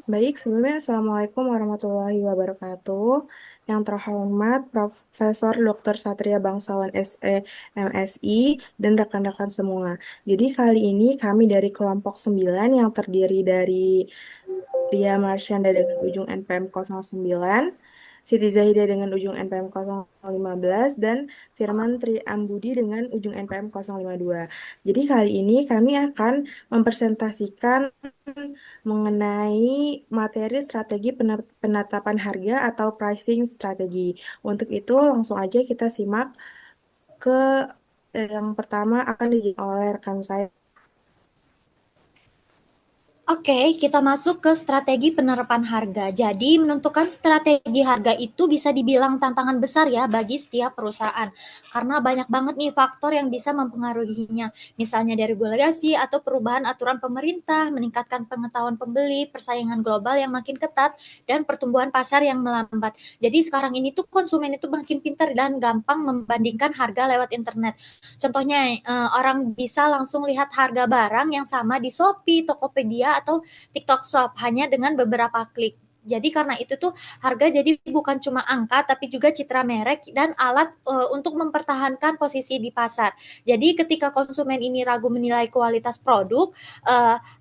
Baik, sebelumnya Assalamualaikum warahmatullahi wabarakatuh. Yang terhormat Profesor Dr. Satria Bangsawan SE MSI dan rekan-rekan semua. Jadi kali ini kami dari kelompok 9 yang terdiri dari Ria Marsyanda dengan ujung NPM 09, Siti Zahida dengan ujung NPM 015, dan Firman Tri Ambudi dengan ujung NPM 052. Jadi kali ini kami akan mempresentasikan mengenai materi strategi penetapan harga atau pricing strategi. Untuk itu langsung aja kita simak ke yang pertama akan dijawab oleh rekan saya. Oke, kita masuk ke strategi penerapan harga. Jadi, menentukan strategi harga itu bisa dibilang tantangan besar ya bagi setiap perusahaan. Karena banyak banget nih faktor yang bisa mempengaruhinya. Misalnya dari regulasi atau perubahan aturan pemerintah, meningkatkan pengetahuan pembeli, persaingan global yang makin ketat, dan pertumbuhan pasar yang melambat. Jadi, sekarang ini tuh konsumen itu makin pintar dan gampang membandingkan harga lewat internet. Contohnya, orang bisa langsung lihat harga barang yang sama di Shopee, Tokopedia, atau TikTok Shop hanya dengan beberapa klik. Jadi karena itu tuh harga jadi bukan cuma angka tapi juga citra merek dan alat untuk mempertahankan posisi di pasar. Jadi ketika konsumen ini ragu menilai kualitas produk,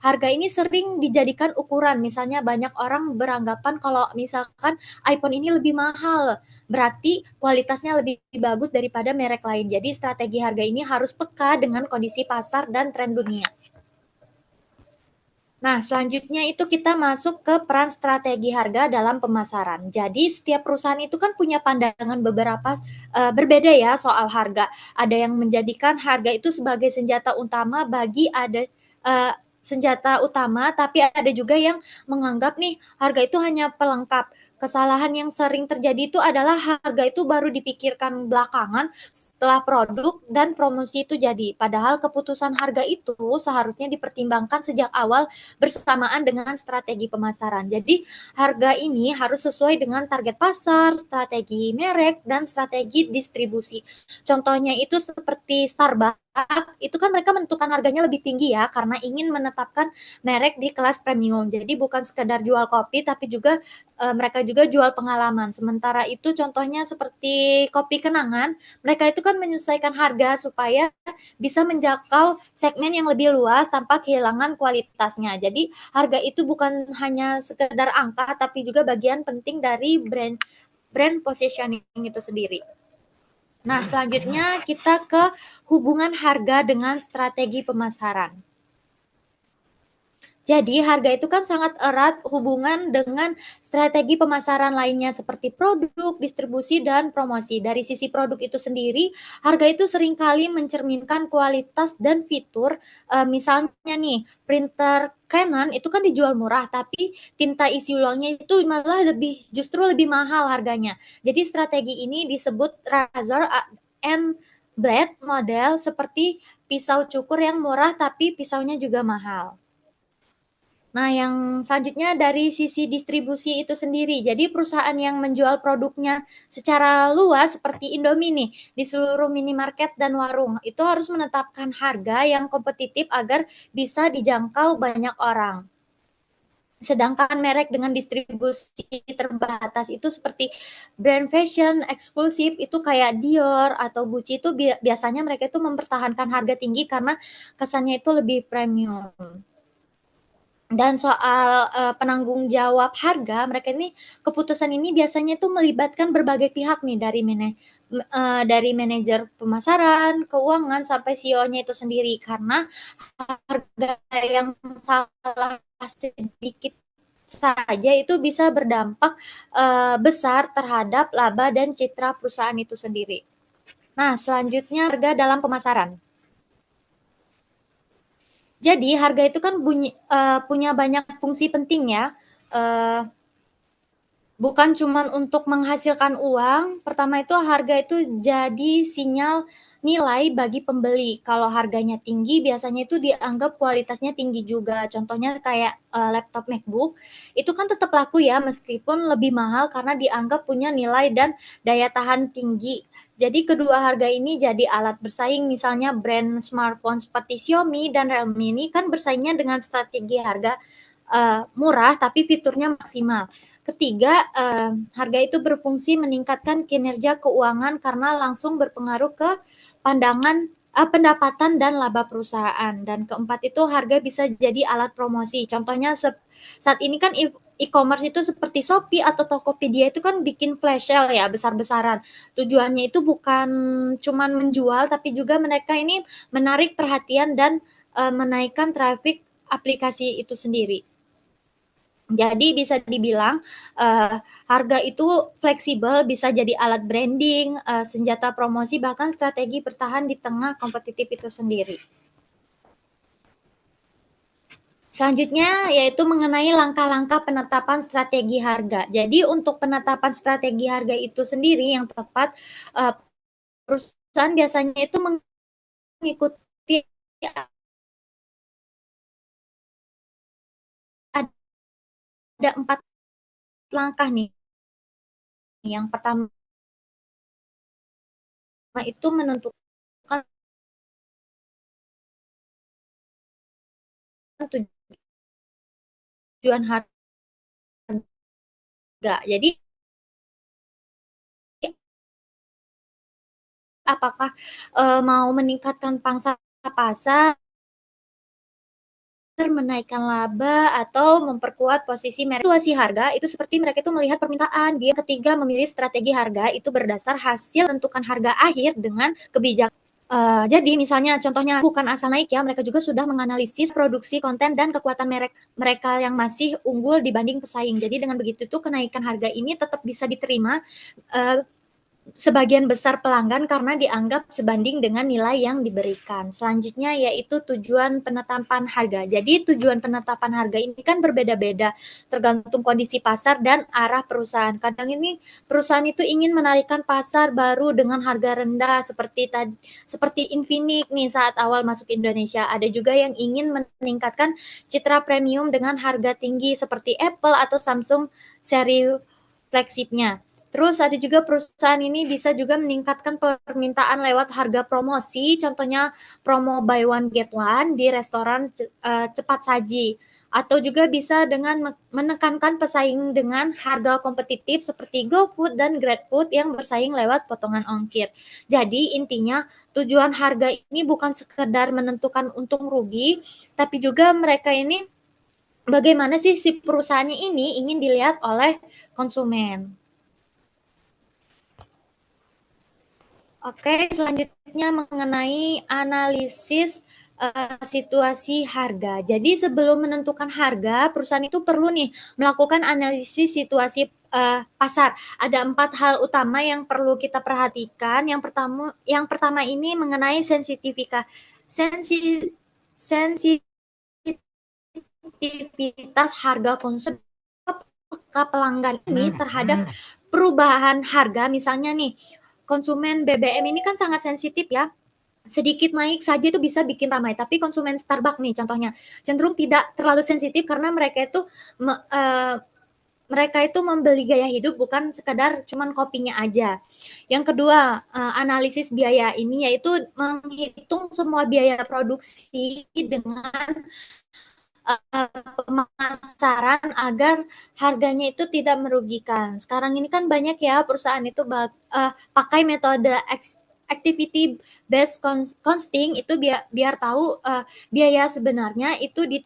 harga ini sering dijadikan ukuran. Misalnya banyak orang beranggapan kalau misalkan iPhone ini lebih mahal, berarti kualitasnya lebih bagus daripada merek lain. Jadi strategi harga ini harus peka dengan kondisi pasar dan tren dunia. Nah, selanjutnya itu kita masuk ke peran strategi harga dalam pemasaran. Jadi, setiap perusahaan itu kan punya pandangan berbeda ya soal harga. Ada yang menjadikan harga itu sebagai senjata utama senjata utama, tapi ada juga yang menganggap nih harga itu hanya pelengkap. Kesalahan yang sering terjadi itu adalah harga itu baru dipikirkan belakangan setelah produk dan promosi itu jadi. Padahal keputusan harga itu seharusnya dipertimbangkan sejak awal bersamaan dengan strategi pemasaran. Jadi harga ini harus sesuai dengan target pasar, strategi merek, dan strategi distribusi. Contohnya itu seperti Starbucks, itu kan mereka menentukan harganya lebih tinggi ya karena ingin menetapkan merek di kelas premium. Jadi bukan sekedar jual kopi tapi juga mereka juga jual pengalaman. Sementara itu contohnya seperti kopi kenangan, mereka itu kan menyesuaikan harga supaya bisa menjangkau segmen yang lebih luas tanpa kehilangan kualitasnya. Jadi harga itu bukan hanya sekedar angka tapi juga bagian penting dari brand positioning itu sendiri. Nah, selanjutnya kita ke hubungan harga dengan strategi pemasaran. Jadi harga itu kan sangat erat hubungan dengan strategi pemasaran lainnya seperti produk, distribusi, dan promosi. Dari sisi produk itu sendiri, harga itu seringkali mencerminkan kualitas dan fitur. Misalnya nih, printer Canon itu kan dijual murah, tapi tinta isi ulangnya itu malah justru lebih mahal harganya. Jadi strategi ini disebut razor and blade model seperti pisau cukur yang murah tapi pisaunya juga mahal. Nah, yang selanjutnya dari sisi distribusi itu sendiri. Jadi perusahaan yang menjual produknya secara luas seperti Indomie nih di seluruh minimarket dan warung itu harus menetapkan harga yang kompetitif agar bisa dijangkau banyak orang. Sedangkan merek dengan distribusi terbatas itu seperti brand fashion eksklusif itu kayak Dior atau Gucci itu biasanya mereka itu mempertahankan harga tinggi karena kesannya itu lebih premium. Dan soal penanggung jawab harga, mereka ini keputusan ini biasanya tuh melibatkan berbagai pihak nih dari manajer pemasaran, keuangan sampai CEO-nya itu sendiri karena harga yang salah sedikit saja itu bisa berdampak besar terhadap laba dan citra perusahaan itu sendiri. Nah, selanjutnya harga dalam pemasaran. Jadi harga itu kan punya banyak fungsi penting ya. Uh, Bukan cuma untuk menghasilkan uang, pertama itu harga itu jadi sinyal nilai bagi pembeli. Kalau harganya tinggi, biasanya itu dianggap kualitasnya tinggi juga. Contohnya kayak laptop MacBook, itu kan tetap laku ya meskipun lebih mahal karena dianggap punya nilai dan daya tahan tinggi. Jadi kedua harga ini jadi alat bersaing, misalnya brand smartphone seperti Xiaomi dan Realme ini kan bersaingnya dengan strategi harga murah tapi fiturnya maksimal. Ketiga, harga itu berfungsi meningkatkan kinerja keuangan karena langsung berpengaruh ke pendapatan dan laba perusahaan. Dan keempat itu harga bisa jadi alat promosi. Contohnya saat ini kan e-commerce itu seperti Shopee atau Tokopedia itu kan bikin flash sale ya besar-besaran. Tujuannya itu bukan cuman menjual tapi juga mereka ini menarik perhatian dan menaikkan traffic aplikasi itu sendiri. Jadi bisa dibilang harga itu fleksibel, bisa jadi alat branding, senjata promosi, bahkan strategi bertahan di tengah kompetitif itu sendiri. Selanjutnya yaitu mengenai langkah-langkah penetapan strategi harga. Jadi untuk penetapan strategi harga itu sendiri yang tepat, perusahaan biasanya itu mengikuti ada 4 langkah nih. Yang pertama itu menentukan tujuan harga. Jadi apakah mau meningkatkan pangsa pasar, menaikkan laba, atau memperkuat posisi merek. Situasi harga itu seperti mereka itu melihat permintaan. Dia ketiga memilih strategi harga itu berdasar hasil tentukan harga akhir dengan kebijakan. Jadi misalnya contohnya bukan asal naik ya, mereka juga sudah menganalisis produksi konten dan kekuatan mereka yang masih unggul dibanding pesaing. Jadi dengan begitu tuh kenaikan harga ini tetap bisa diterima sebagian besar pelanggan karena dianggap sebanding dengan nilai yang diberikan. Selanjutnya yaitu tujuan penetapan harga. Jadi tujuan penetapan harga ini kan berbeda-beda tergantung kondisi pasar dan arah perusahaan. Kadang ini perusahaan itu ingin menarikkan pasar baru dengan harga rendah seperti Infinix nih saat awal masuk Indonesia. Ada juga yang ingin meningkatkan citra premium dengan harga tinggi seperti Apple atau Samsung seri flagshipnya. Terus ada juga perusahaan ini bisa juga meningkatkan permintaan lewat harga promosi, contohnya promo buy one get one di restoran cepat saji. Atau juga bisa dengan menekankan pesaing dengan harga kompetitif seperti GoFood dan GrabFood yang bersaing lewat potongan ongkir. Jadi intinya tujuan harga ini bukan sekedar menentukan untung rugi, tapi juga mereka ini bagaimana sih si perusahaannya ini ingin dilihat oleh konsumen. Oke, selanjutnya mengenai analisis situasi harga. Jadi sebelum menentukan harga, perusahaan itu perlu nih melakukan analisis situasi pasar. Ada 4 hal utama yang perlu kita perhatikan. Yang pertama ini mengenai sensitivitas harga konsumen ke pelanggan ini terhadap perubahan harga. Misalnya nih, konsumen BBM ini kan sangat sensitif ya. Sedikit naik saja itu bisa bikin ramai. Tapi konsumen Starbucks nih contohnya cenderung tidak terlalu sensitif karena mereka itu membeli gaya hidup bukan sekadar cuman kopinya aja. Yang kedua, analisis biaya ini yaitu menghitung semua biaya produksi dengan pemasaran agar harganya itu tidak merugikan. Sekarang ini kan banyak ya perusahaan itu pakai metode activity based costing itu biar tahu biaya sebenarnya itu di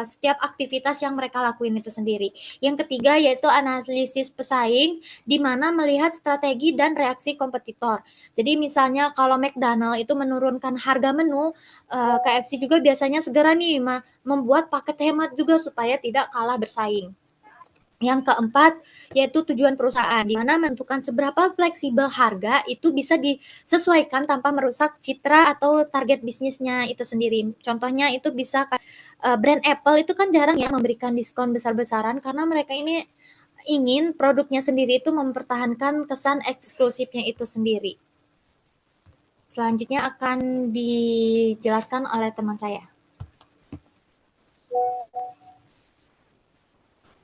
setiap aktivitas yang mereka lakuin itu sendiri. Yang ketiga yaitu analisis pesaing di mana melihat strategi dan reaksi kompetitor. Jadi misalnya kalau McDonald itu menurunkan harga menu, KFC juga biasanya segera nih membuat paket hemat juga supaya tidak kalah bersaing. Yang keempat, yaitu tujuan perusahaan, di mana menentukan seberapa fleksibel harga itu bisa disesuaikan tanpa merusak citra atau target bisnisnya itu sendiri. Contohnya itu bisa brand Apple itu kan jarang ya memberikan diskon besar-besaran karena mereka ini ingin produknya sendiri itu mempertahankan kesan eksklusifnya itu sendiri. Selanjutnya akan dijelaskan oleh teman saya.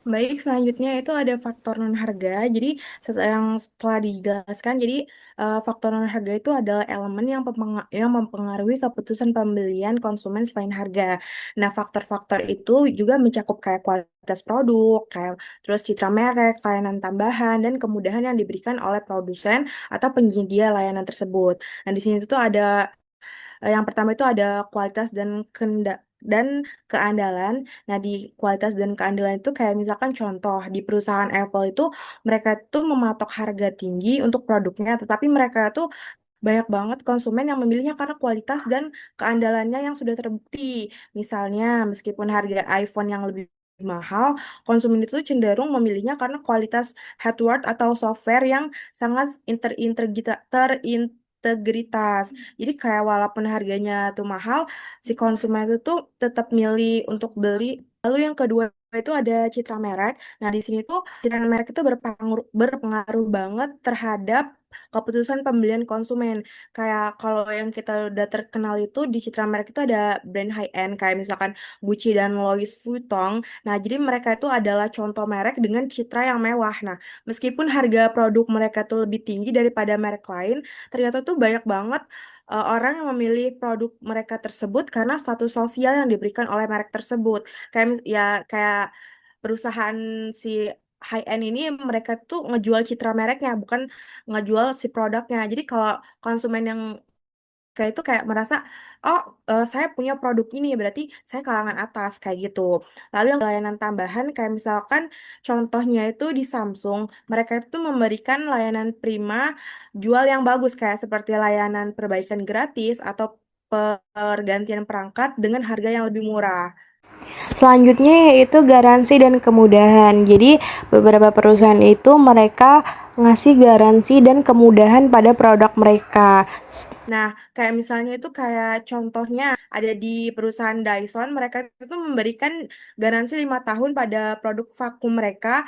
Baik, selanjutnya itu ada faktor non harga. Jadi yang setelah dijelaskan, jadi faktor non harga itu adalah elemen yang mempengaruhi keputusan pembelian konsumen selain harga. Nah, faktor-faktor itu juga mencakup kayak kualitas produk, kayak terus citra merek, layanan tambahan, dan kemudahan yang diberikan oleh produsen atau penyedia layanan tersebut. Nah, di sini tuh ada yang pertama itu ada kualitas dan keandalan. Nah, di kualitas dan keandalan itu kayak misalkan contoh di perusahaan Apple itu mereka tuh mematok harga tinggi untuk produknya, tetapi mereka tuh banyak banget konsumen yang memilihnya karena kualitas dan keandalannya yang sudah terbukti. Misalnya, meskipun harga iPhone yang lebih mahal, konsumen itu cenderung memilihnya karena kualitas hardware atau software yang sangat terintegritas. Jadi kayak walaupun harganya tuh mahal, si konsumen itu tuh tetap milih untuk beli. Lalu yang kedua itu ada citra merek. Nah, di sini tuh citra merek itu berpengaruh banget terhadap keputusan pembelian konsumen. Kayak kalau yang kita udah terkenal itu di citra merek itu ada brand high end kayak misalkan Gucci dan Louis Vuitton. Nah, jadi mereka itu adalah contoh merek dengan citra yang mewah. Nah, meskipun harga produk mereka tuh lebih tinggi daripada merek lain, ternyata tuh banyak banget orang yang memilih produk mereka tersebut karena status sosial yang diberikan oleh merek tersebut. Kayak perusahaan si high end ini mereka tuh ngejual citra mereknya bukan ngejual si produknya. Jadi kalau konsumen yang kayak itu kayak merasa oh saya punya produk ini berarti saya kalangan atas kayak gitu. Lalu yang layanan tambahan kayak misalkan contohnya itu di Samsung, mereka itu memberikan layanan prima jual yang bagus kayak seperti layanan perbaikan gratis atau pergantian perangkat dengan harga yang lebih murah. Selanjutnya yaitu garansi dan kemudahan. Jadi beberapa perusahaan itu mereka ngasih garansi dan kemudahan pada produk mereka. Nah, kayak misalnya itu kayak contohnya ada di perusahaan Dyson, mereka itu memberikan garansi 5 tahun pada produk vakum mereka.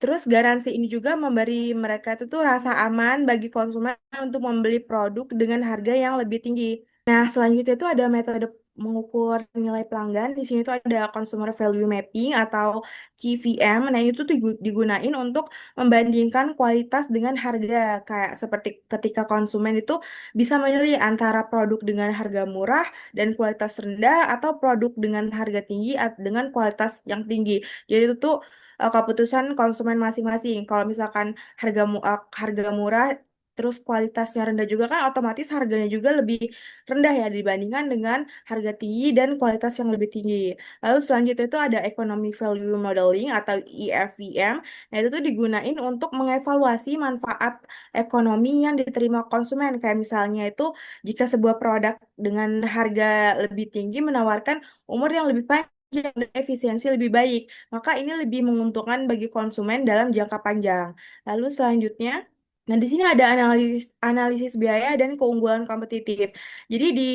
Terus garansi ini juga memberi mereka itu tuh rasa aman bagi konsumen untuk membeli produk dengan harga yang lebih tinggi. Nah, selanjutnya itu ada metode mengukur nilai pelanggan. Di sini tuh ada Consumer Value Mapping atau CVM. Nah, itu tuh digunain untuk membandingkan kualitas dengan harga. Kayak seperti ketika konsumen itu bisa memilih antara produk dengan harga murah dan kualitas rendah atau produk dengan harga tinggi dengan kualitas yang tinggi. Jadi itu tuh keputusan konsumen masing-masing. Kalau misalkan harga murah terus kualitasnya rendah juga kan otomatis harganya juga lebih rendah ya dibandingkan dengan harga tinggi dan kualitas yang lebih tinggi. Lalu selanjutnya itu ada Economic Value Modeling atau EFVM. Nah, itu tuh digunain untuk mengevaluasi manfaat ekonomi yang diterima konsumen. Kayak misalnya itu jika sebuah produk dengan harga lebih tinggi menawarkan umur yang lebih panjang dan efisiensi lebih baik, maka ini lebih menguntungkan bagi konsumen dalam jangka panjang. Lalu selanjutnya, nah di sini ada analisis analisis biaya dan keunggulan kompetitif. Jadi di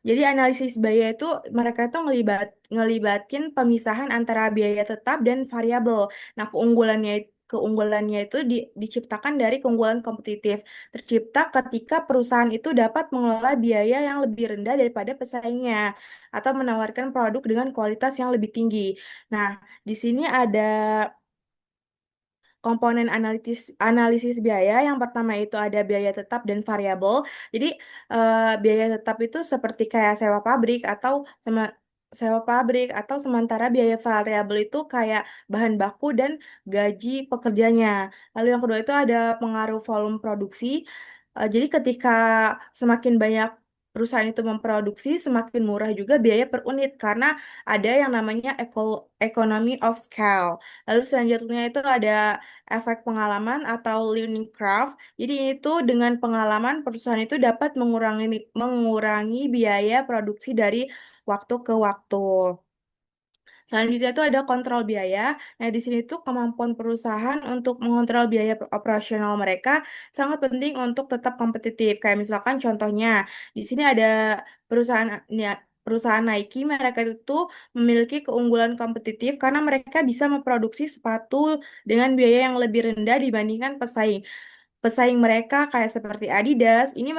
jadi analisis biaya itu mereka itu ngelibatin pemisahan antara biaya tetap dan variabel. Nah, keunggulannya itu diciptakan dari keunggulan kompetitif. Tercipta ketika perusahaan itu dapat mengelola biaya yang lebih rendah daripada pesaingnya atau menawarkan produk dengan kualitas yang lebih tinggi. Nah, di sini ada komponen analisis biaya. Yang pertama itu ada biaya tetap dan variabel. Jadi biaya tetap itu seperti kayak sewa pabrik atau sementara biaya variabel itu kayak bahan baku dan gaji pekerjanya. Lalu yang kedua itu ada pengaruh volume produksi. Jadi ketika semakin banyak perusahaan itu memproduksi, semakin murah juga biaya per unit karena ada yang namanya economy of scale. Lalu selanjutnya itu ada efek pengalaman atau learning curve. Jadi itu dengan pengalaman perusahaan itu dapat mengurangi biaya produksi dari waktu ke waktu. Selanjutnya itu ada kontrol biaya. Nah, di sini tuh kemampuan perusahaan untuk mengontrol biaya operasional mereka sangat penting untuk tetap kompetitif. Kayak misalkan contohnya, di sini ada perusahaan perusahaan Nike, mereka itu memiliki keunggulan kompetitif karena mereka bisa memproduksi sepatu dengan biaya yang lebih rendah dibandingkan pesaing. Pesaing mereka kayak seperti Adidas, ini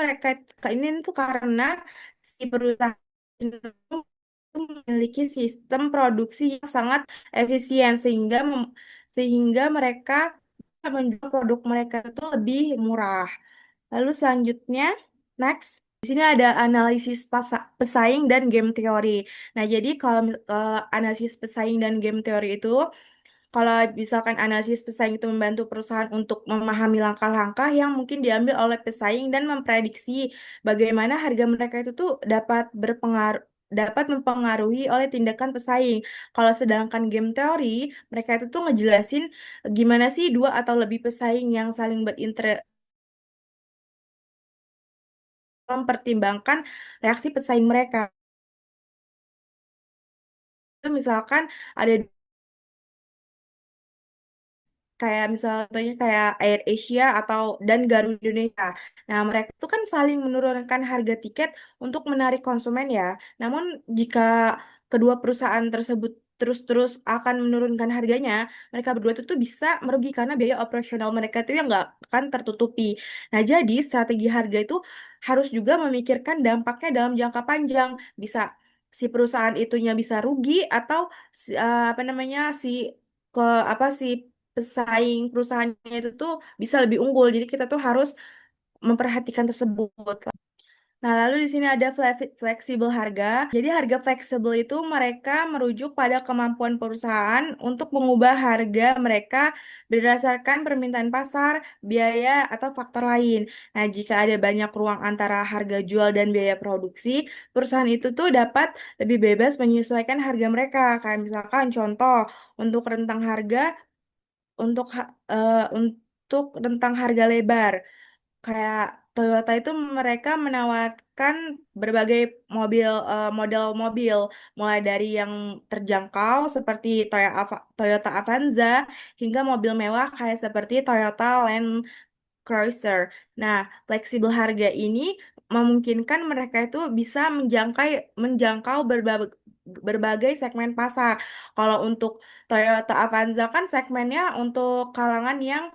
tuh karena si perusahaan memiliki sistem produksi yang sangat efisien sehingga mereka bisa menjual produk mereka itu lebih murah. Lalu selanjutnya, next. Di sini ada analisis pesaing dan game teori. Nah, jadi kalau analisis pesaing dan game teori itu, kalau misalkan analisis pesaing itu membantu perusahaan untuk memahami langkah-langkah yang mungkin diambil oleh pesaing dan memprediksi bagaimana harga mereka itu tuh dapat mempengaruhi oleh tindakan pesaing. Kalau sedangkan game teori, mereka itu tuh ngejelasin gimana sih dua atau lebih pesaing yang saling mempertimbangkan reaksi pesaing mereka. Itu misalkan ada kayak misalnya kayak Air Asia atau dan Garuda Indonesia. Nah, mereka itu kan saling menurunkan harga tiket untuk menarik konsumen ya. Namun jika kedua perusahaan tersebut terus-terus akan menurunkan harganya, mereka berdua itu tuh bisa merugi karena biaya operasional mereka itu yang nggak akan tertutupi. Nah, jadi strategi harga itu harus juga memikirkan dampaknya dalam jangka panjang. Bisa si perusahaan itunya bisa rugi atau apa namanya ke apa sih pesaing perusahaannya itu tuh bisa lebih unggul. Jadi kita tuh harus memperhatikan tersebut. Nah, lalu di sini ada fleksibel harga. Jadi harga fleksibel itu mereka merujuk pada kemampuan perusahaan untuk mengubah harga mereka berdasarkan permintaan pasar, biaya, atau faktor lain. Nah, jika ada banyak ruang antara harga jual dan biaya produksi, perusahaan itu tuh dapat lebih bebas menyesuaikan harga mereka. Kayak misalkan contoh, untuk rentang harga untuk rentang harga lebar kayak Toyota itu mereka menawarkan berbagai model mobil mulai dari yang terjangkau seperti Toyota Avanza hingga mobil mewah kayak seperti Toyota Land Cruiser. Nah, fleksibel harga ini memungkinkan mereka itu bisa menjangkau berbagai segmen pasar. Kalau untuk Toyota Avanza kan segmennya untuk kalangan yang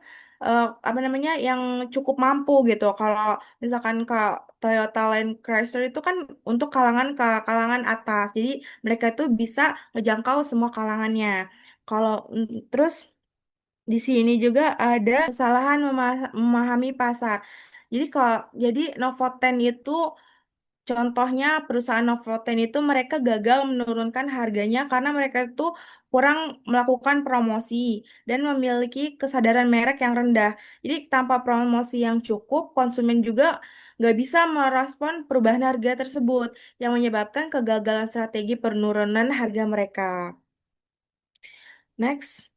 apa namanya yang cukup mampu gitu. Kalau misalkan ke Toyota Land Cruiser itu kan untuk kalangan atas. Jadi mereka itu bisa ngejangkau semua kalangannya. Kalau terus di sini juga ada kesalahan memahami pasar. Jadi Novoten itu contohnya perusahaan Novoten itu mereka gagal menurunkan harganya karena mereka itu kurang melakukan promosi dan memiliki kesadaran merek yang rendah. Jadi tanpa promosi yang cukup, konsumen juga nggak bisa merespon perubahan harga tersebut yang menyebabkan kegagalan strategi penurunan harga mereka. Next.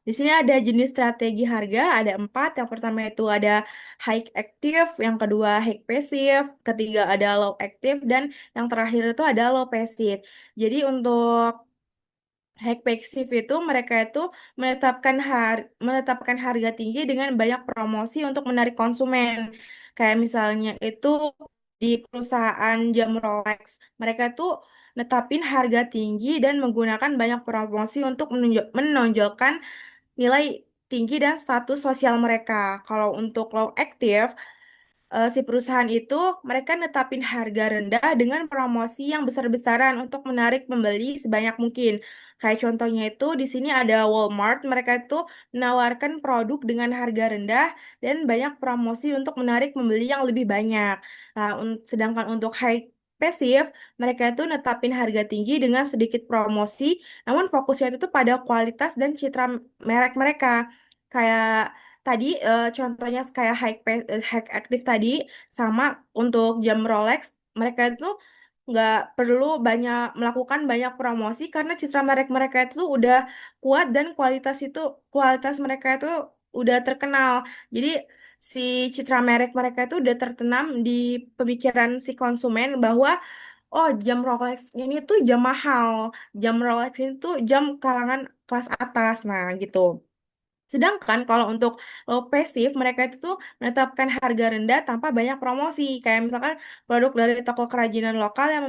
Di sini ada jenis strategi harga, ada empat. Yang pertama itu ada high active, yang kedua high passive, ketiga ada low active, dan yang terakhir itu ada low passive. Jadi untuk high passive itu mereka itu menetapkan harga tinggi dengan banyak promosi untuk menarik konsumen. Kayak misalnya itu di perusahaan jam Rolex, mereka tuh netapin harga tinggi dan menggunakan banyak promosi untuk menonjolkan nilai tinggi dan status sosial mereka. Kalau untuk low active, si perusahaan itu mereka netapin harga rendah dengan promosi yang besar-besaran untuk menarik pembeli sebanyak mungkin. Kayak contohnya itu di sini ada Walmart, mereka itu menawarkan produk dengan harga rendah dan banyak promosi untuk menarik pembeli yang lebih banyak. Nah, sedangkan untuk high passive, mereka itu netapin harga tinggi dengan sedikit promosi, namun fokusnya itu tuh pada kualitas dan citra merek mereka. Kayak tadi contohnya kayak high active tadi sama untuk jam Rolex mereka itu nggak perlu melakukan banyak promosi karena citra merek mereka itu udah kuat dan kualitas mereka itu udah terkenal. Jadi si citra merek mereka itu udah tertanam di pemikiran si konsumen bahwa oh jam Rolex ini tuh jam mahal, jam Rolex ini tuh jam kalangan kelas atas. Nah, gitu. Sedangkan kalau untuk low passive, mereka itu tuh menetapkan harga rendah tanpa banyak promosi. Kayak misalkan produk dari toko kerajinan lokal yang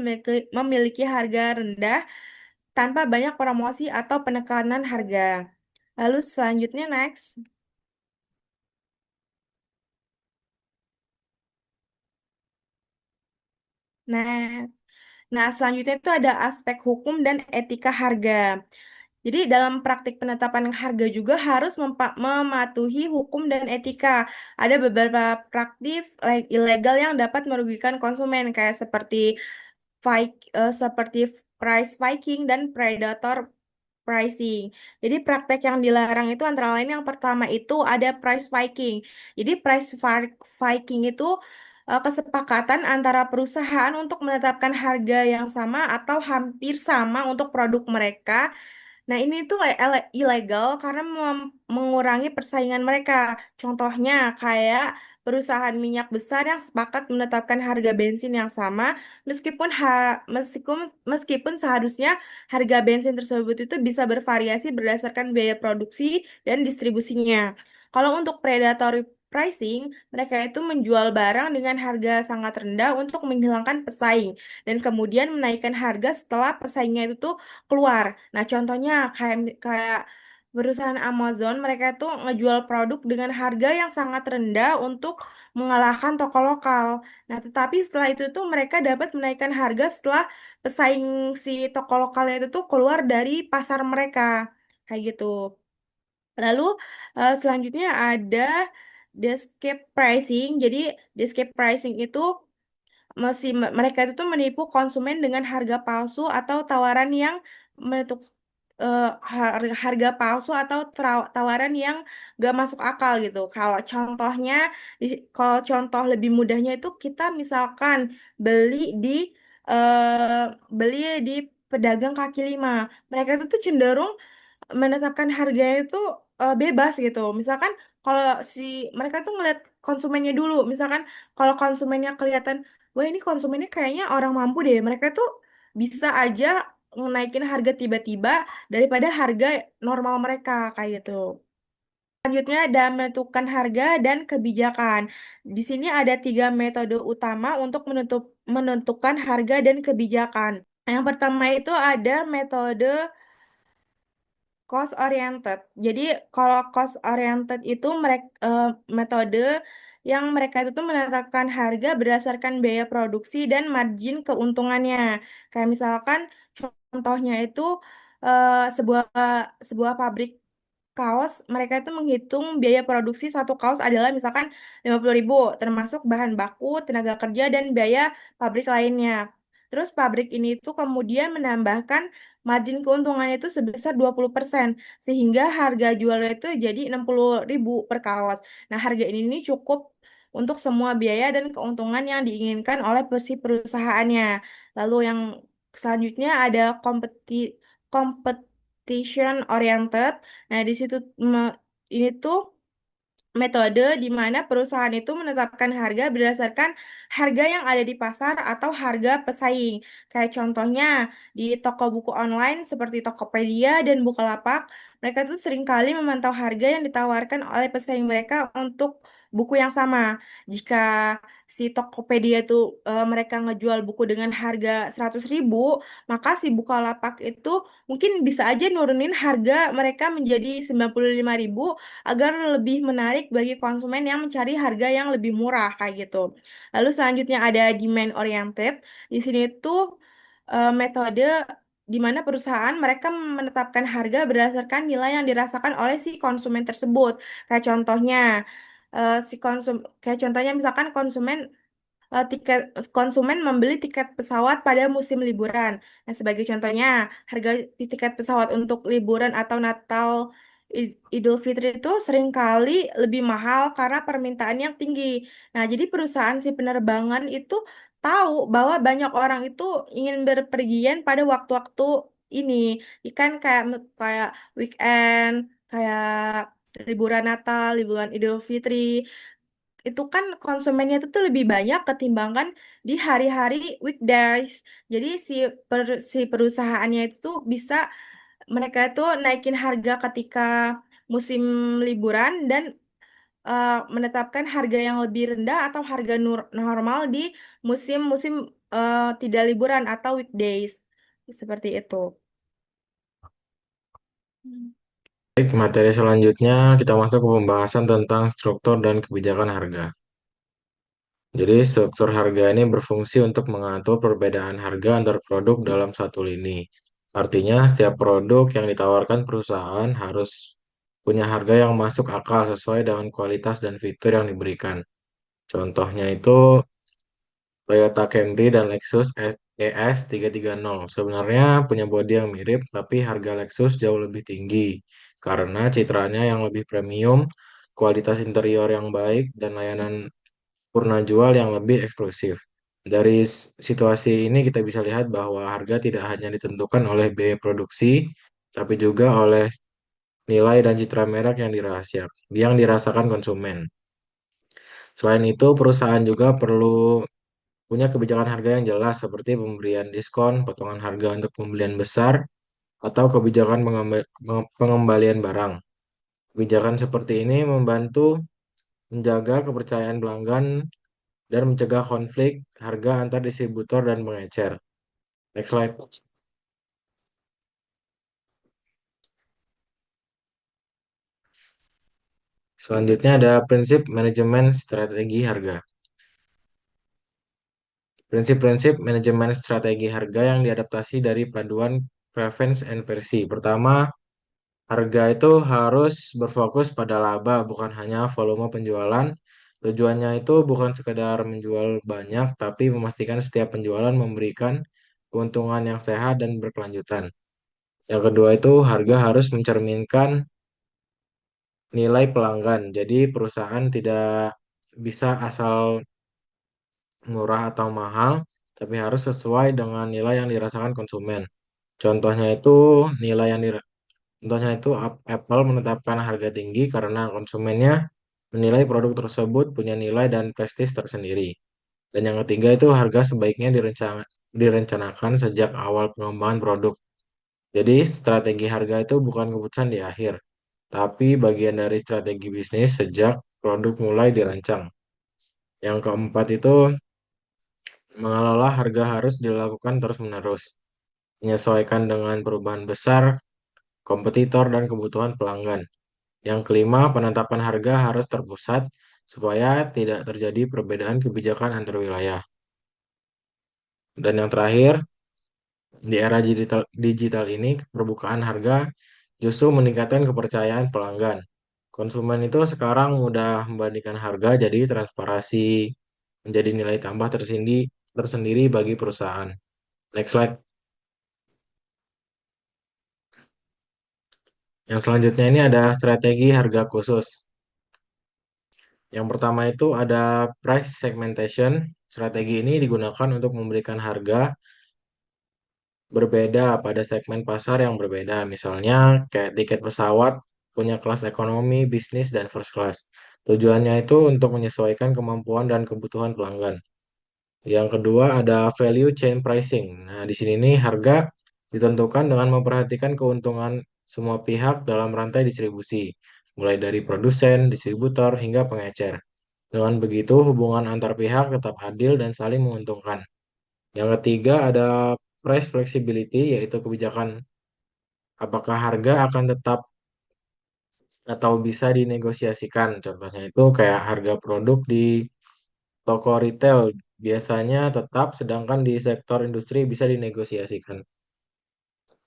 memiliki harga rendah tanpa banyak promosi atau penekanan harga. Lalu selanjutnya next. Nah, Nah, selanjutnya itu ada aspek hukum dan etika harga. Jadi dalam praktik penetapan harga juga harus mematuhi hukum dan etika. Ada beberapa praktik ilegal yang dapat merugikan konsumen kayak seperti price spiking dan predator pricing. Jadi praktek yang dilarang itu antara lain yang pertama itu ada price spiking. Jadi spiking itu kesepakatan antara perusahaan untuk menetapkan harga yang sama atau hampir sama untuk produk mereka. Nah, ini tuh ilegal karena mengurangi persaingan mereka. Contohnya kayak perusahaan minyak besar yang sepakat menetapkan harga bensin yang sama meskipun seharusnya harga bensin tersebut itu bisa bervariasi berdasarkan biaya produksi dan distribusinya. Kalau untuk predatory pricing, mereka itu menjual barang dengan harga sangat rendah untuk menghilangkan pesaing dan kemudian menaikkan harga setelah pesaingnya itu tuh keluar. Nah, contohnya kayak kayak perusahaan Amazon, mereka itu ngejual produk dengan harga yang sangat rendah untuk mengalahkan toko lokal. Nah, tetapi setelah itu tuh mereka dapat menaikkan harga setelah pesaing si toko lokalnya itu tuh keluar dari pasar mereka. Kayak gitu. Lalu selanjutnya ada Descape Pricing. Jadi Descape Pricing itu mereka itu tuh menipu konsumen dengan harga palsu atau tawaran yang menutup harga palsu atau tawaran yang gak masuk akal gitu. Kalau contoh lebih mudahnya itu kita misalkan beli di beli di pedagang kaki lima. Mereka itu tuh cenderung menetapkan harganya itu bebas gitu. Misalkan kalau si mereka tuh ngeliat konsumennya dulu. Misalkan kalau konsumennya kelihatan, wah ini konsumennya kayaknya orang mampu deh. Mereka tuh bisa aja naikin harga tiba-tiba daripada harga normal mereka kayak gitu. Selanjutnya ada menentukan harga dan kebijakan. Di sini ada tiga metode utama untuk menentukan harga dan kebijakan. Yang pertama itu ada metode cost oriented. Jadi kalau cost oriented itu metode yang mereka itu tuh menetapkan harga berdasarkan biaya produksi dan margin keuntungannya. Kayak misalkan contohnya itu sebuah sebuah pabrik kaos, mereka itu menghitung biaya produksi satu kaos adalah misalkan 50.000, termasuk bahan baku, tenaga kerja, dan biaya pabrik lainnya. Terus pabrik ini itu kemudian menambahkan margin keuntungannya itu sebesar 20%, sehingga harga jualnya itu jadi 60.000 per kaos. Nah, harga ini cukup untuk semua biaya dan keuntungan yang diinginkan oleh si perusahaannya. Lalu yang selanjutnya ada competition oriented. Nah, di situ ini tuh metode di mana perusahaan itu menetapkan harga berdasarkan harga yang ada di pasar atau harga pesaing. Kayak contohnya di toko buku online seperti Tokopedia dan Bukalapak, mereka tuh seringkali memantau harga yang ditawarkan oleh pesaing mereka untuk buku yang sama. Jika si Tokopedia itu mereka ngejual buku dengan harga 100.000, maka si Bukalapak itu mungkin bisa aja nurunin harga mereka menjadi 95.000 agar lebih menarik bagi konsumen yang mencari harga yang lebih murah kayak gitu. Lalu selanjutnya ada demand oriented. Di sini tuh metode di mana perusahaan mereka menetapkan harga berdasarkan nilai yang dirasakan oleh si konsumen tersebut. Kayak contohnya kayak contohnya misalkan tiket konsumen membeli tiket pesawat pada musim liburan. Nah, sebagai contohnya, harga tiket pesawat untuk liburan atau Natal Idul Fitri itu seringkali lebih mahal karena permintaan yang tinggi. Nah, jadi perusahaan si penerbangan itu tahu bahwa banyak orang itu ingin berpergian pada waktu-waktu ini. Ikan kayak kayak weekend, kayak liburan Natal, liburan Idul Fitri itu kan konsumennya itu tuh lebih banyak ketimbangkan di hari-hari weekdays. Jadi si perusahaannya itu tuh bisa mereka itu naikin harga ketika musim liburan dan menetapkan harga yang lebih rendah atau harga normal di musim-musim tidak liburan atau weekdays. Seperti itu. Hmm. Baik, materi selanjutnya kita masuk ke pembahasan tentang struktur dan kebijakan harga. Jadi struktur harga ini berfungsi untuk mengatur perbedaan harga antar produk dalam satu lini. Artinya setiap produk yang ditawarkan perusahaan harus punya harga yang masuk akal sesuai dengan kualitas dan fitur yang diberikan. Contohnya itu Toyota Camry dan Lexus ES330. Sebenarnya punya bodi yang mirip, tapi harga Lexus jauh lebih tinggi karena citranya yang lebih premium, kualitas interior yang baik, dan layanan purna jual yang lebih eksklusif. Dari situasi ini kita bisa lihat bahwa harga tidak hanya ditentukan oleh biaya produksi, tapi juga oleh nilai dan citra merek yang dirasakan konsumen. Selain itu, perusahaan juga perlu punya kebijakan harga yang jelas seperti pemberian diskon, potongan harga untuk pembelian besar, atau kebijakan pengembalian barang. Kebijakan seperti ini membantu menjaga kepercayaan pelanggan dan mencegah konflik harga antar distributor dan pengecer. Next slide. Selanjutnya ada prinsip manajemen strategi harga. Prinsip-prinsip manajemen strategi harga yang diadaptasi dari paduan preference and versi. Pertama, harga itu harus berfokus pada laba, bukan hanya volume penjualan. Tujuannya itu bukan sekedar menjual banyak, tapi memastikan setiap penjualan memberikan keuntungan yang sehat dan berkelanjutan. Yang kedua itu harga harus mencerminkan nilai pelanggan. Jadi perusahaan tidak bisa asal murah atau mahal, tapi harus sesuai dengan nilai yang dirasakan konsumen. Contohnya itu nilai yang dir- Contohnya itu Apple menetapkan harga tinggi karena konsumennya menilai produk tersebut punya nilai dan prestis tersendiri. Dan yang ketiga itu harga sebaiknya direncanakan sejak awal pengembangan produk. Jadi strategi harga itu bukan keputusan di akhir, tapi bagian dari strategi bisnis sejak produk mulai dirancang. Yang keempat itu mengelola harga harus dilakukan terus-menerus, menyesuaikan dengan perubahan besar, kompetitor, dan kebutuhan pelanggan. Yang kelima, penetapan harga harus terpusat supaya tidak terjadi perbedaan kebijakan antar wilayah. Dan yang terakhir, di era digital ini, perbukaan harga justru meningkatkan kepercayaan pelanggan. Konsumen itu sekarang mudah membandingkan harga, jadi transparansi menjadi nilai tambah tersendiri bagi perusahaan. Next slide. Yang selanjutnya ini ada strategi harga khusus. Yang pertama itu ada price segmentation. Strategi ini digunakan untuk memberikan harga berbeda pada segmen pasar yang berbeda. Misalnya kayak tiket pesawat punya kelas ekonomi, bisnis, dan first class. Tujuannya itu untuk menyesuaikan kemampuan dan kebutuhan pelanggan. Yang kedua ada value chain pricing. Nah, di sini nih harga ditentukan dengan memperhatikan keuntungan semua pihak dalam rantai distribusi, mulai dari produsen, distributor, hingga pengecer. Dengan begitu, hubungan antar pihak tetap adil dan saling menguntungkan. Yang ketiga ada price flexibility, yaitu kebijakan apakah harga akan tetap atau bisa dinegosiasikan. Contohnya itu kayak harga produk di toko retail biasanya tetap, sedangkan di sektor industri bisa dinegosiasikan.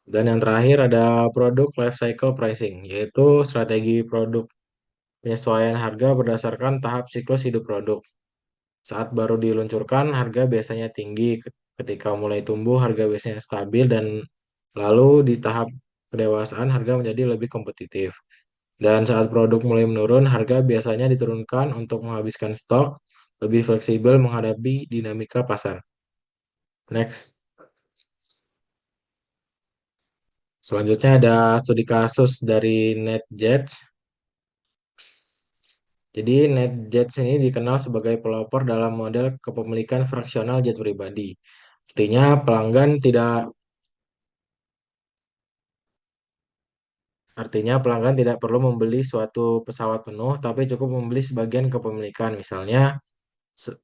Dan yang terakhir ada produk life cycle pricing, yaitu strategi produk penyesuaian harga berdasarkan tahap siklus hidup produk. Saat baru diluncurkan, harga biasanya tinggi. Ketika mulai tumbuh, harga biasanya stabil dan lalu di tahap kedewasaan harga menjadi lebih kompetitif. Dan saat produk mulai menurun, harga biasanya diturunkan untuk menghabiskan stok, lebih fleksibel menghadapi dinamika pasar. Next. Selanjutnya ada studi kasus dari NetJets. Jadi NetJets ini dikenal sebagai pelopor dalam model kepemilikan fraksional jet pribadi. Artinya pelanggan tidak perlu membeli suatu pesawat penuh, tapi cukup membeli sebagian kepemilikan. Misalnya se-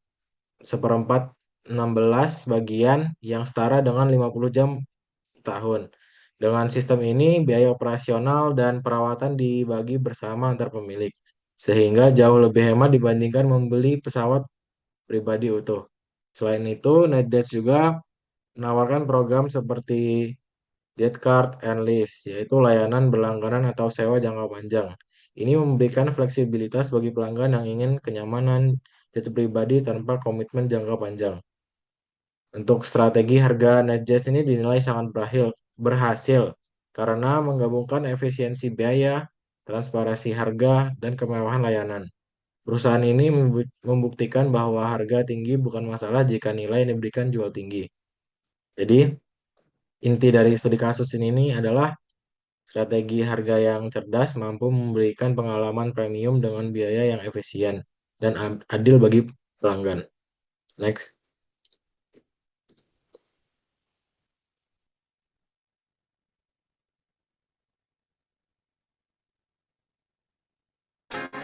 seperempat 16 bagian yang setara dengan 50 jam tahun. Dengan sistem ini, biaya operasional dan perawatan dibagi bersama antar pemilik, sehingga jauh lebih hemat dibandingkan membeli pesawat pribadi utuh. Selain itu, NetJets juga menawarkan program seperti Jet Card and Lease, yaitu layanan berlangganan atau sewa jangka panjang. Ini memberikan fleksibilitas bagi pelanggan yang ingin kenyamanan jet pribadi tanpa komitmen jangka panjang. Untuk strategi harga NetJets ini dinilai sangat berhasil karena menggabungkan efisiensi biaya, transparansi harga, dan kemewahan layanan. Perusahaan ini membuktikan bahwa harga tinggi bukan masalah jika nilai yang diberikan jual tinggi. Jadi, inti dari studi kasus ini adalah strategi harga yang cerdas mampu memberikan pengalaman premium dengan biaya yang efisien dan adil bagi pelanggan. Next.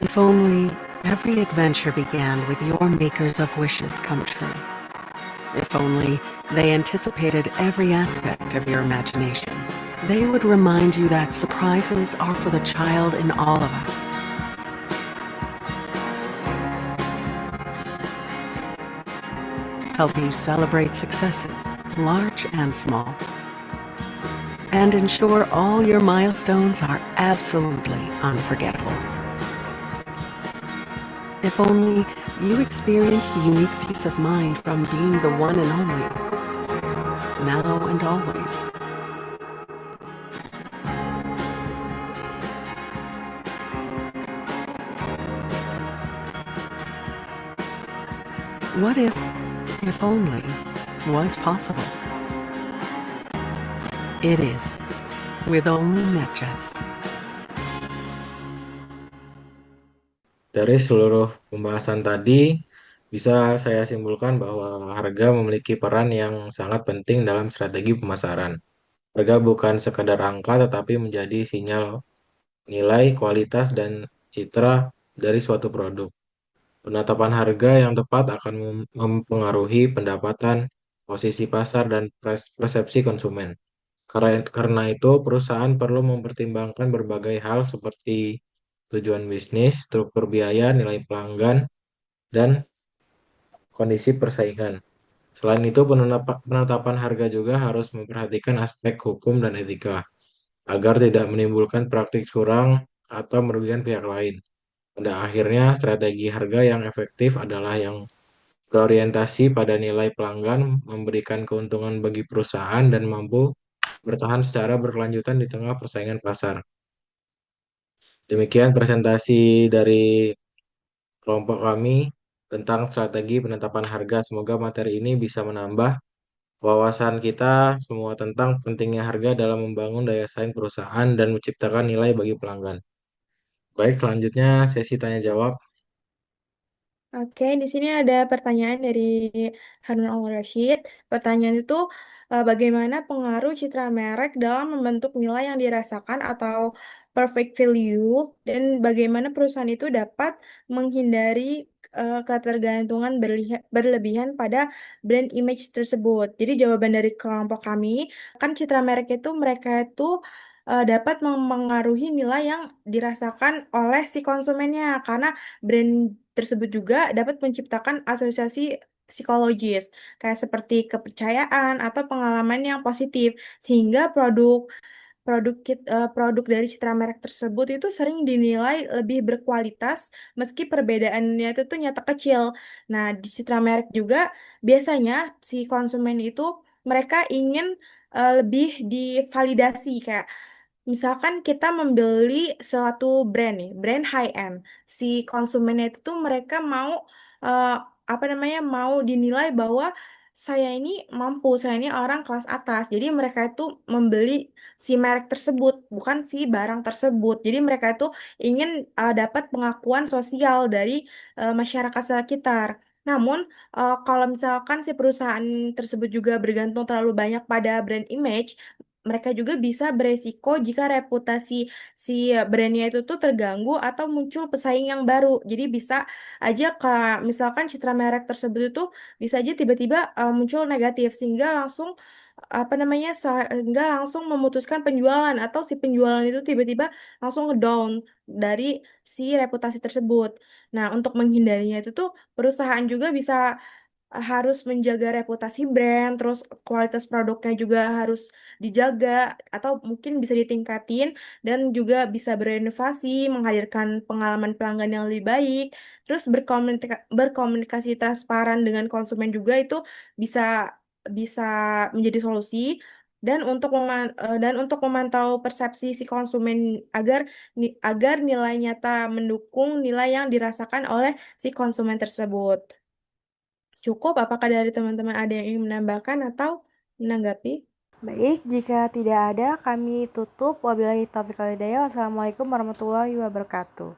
If only every adventure began with your makers of wishes come true. If only they anticipated every aspect of your imagination. They would remind you that surprises are for the child in all of us. Help you celebrate successes, large and small. And ensure all your milestones are absolutely unforgettable. If only you experience the unique peace of mind from being the one and only, now and always. What if only, was possible? It is, with only NetJets. Dari seluruh pembahasan tadi, bisa saya simpulkan bahwa harga memiliki peran yang sangat penting dalam strategi pemasaran. Harga bukan sekadar angka, tetapi menjadi sinyal nilai, kualitas, dan citra dari suatu produk. Penetapan harga yang tepat akan mempengaruhi pendapatan, posisi pasar, dan persepsi konsumen. Karena itu, perusahaan perlu mempertimbangkan berbagai hal seperti tujuan bisnis, struktur biaya, nilai pelanggan, dan kondisi persaingan. Selain itu, penetapan harga juga harus memperhatikan aspek hukum dan etika, agar tidak menimbulkan praktik curang atau merugikan pihak lain. Pada akhirnya, strategi harga yang efektif adalah yang berorientasi pada nilai pelanggan, memberikan keuntungan bagi perusahaan, dan mampu bertahan secara berkelanjutan di tengah persaingan pasar. Demikian presentasi dari kelompok kami tentang strategi penetapan harga. Semoga materi ini bisa menambah wawasan kita semua tentang pentingnya harga dalam membangun daya saing perusahaan dan menciptakan nilai bagi pelanggan. Baik, selanjutnya sesi tanya jawab. Oke, di sini ada pertanyaan dari Harun Al-Rashid. Pertanyaan itu, bagaimana pengaruh citra merek dalam membentuk nilai yang dirasakan atau perfect value, dan bagaimana perusahaan itu dapat menghindari ketergantungan berlebihan pada brand image tersebut. Jadi jawaban dari kelompok kami, kan citra merek itu mereka itu dapat mempengaruhi nilai yang dirasakan oleh si konsumennya, karena brand tersebut juga dapat menciptakan asosiasi psikologis, kayak seperti kepercayaan atau pengalaman yang positif, sehingga produk dari citra merek tersebut itu sering dinilai lebih berkualitas meski perbedaannya itu tuh nyata kecil. Nah, di citra merek juga biasanya si konsumen itu mereka ingin lebih divalidasi, kayak misalkan kita membeli suatu brand nih, brand high end, si konsumennya itu tuh mereka mau eh, apa namanya, mau dinilai bahwa saya ini mampu, saya ini orang kelas atas. Jadi mereka itu membeli si merek tersebut, bukan si barang tersebut. Jadi mereka itu ingin dapat pengakuan sosial dari masyarakat sekitar. Namun, kalau misalkan si perusahaan tersebut juga bergantung terlalu banyak pada brand image, mereka juga bisa beresiko jika reputasi si brandnya itu tuh terganggu atau muncul pesaing yang baru. Jadi bisa aja misalkan citra merek tersebut itu bisa aja tiba-tiba muncul negatif, sehingga langsung sehingga langsung memutuskan penjualan atau si penjualan itu tiba-tiba langsung ngedown dari si reputasi tersebut. Nah, untuk menghindarinya itu tuh perusahaan juga bisa harus menjaga reputasi brand, terus kualitas produknya juga harus dijaga atau mungkin bisa ditingkatin dan juga bisa berinovasi, menghadirkan pengalaman pelanggan yang lebih baik, terus berkomunikasi transparan dengan konsumen juga itu bisa bisa menjadi solusi. Dan untuk memantau persepsi si konsumen agar nilai nyata mendukung nilai yang dirasakan oleh si konsumen tersebut. Cukup, apakah dari teman-teman ada yang ingin menambahkan atau menanggapi? Baik, jika tidak ada, kami tutup. Wabillahi taufiq wal hidayah. Wassalamualaikum warahmatullahi wabarakatuh.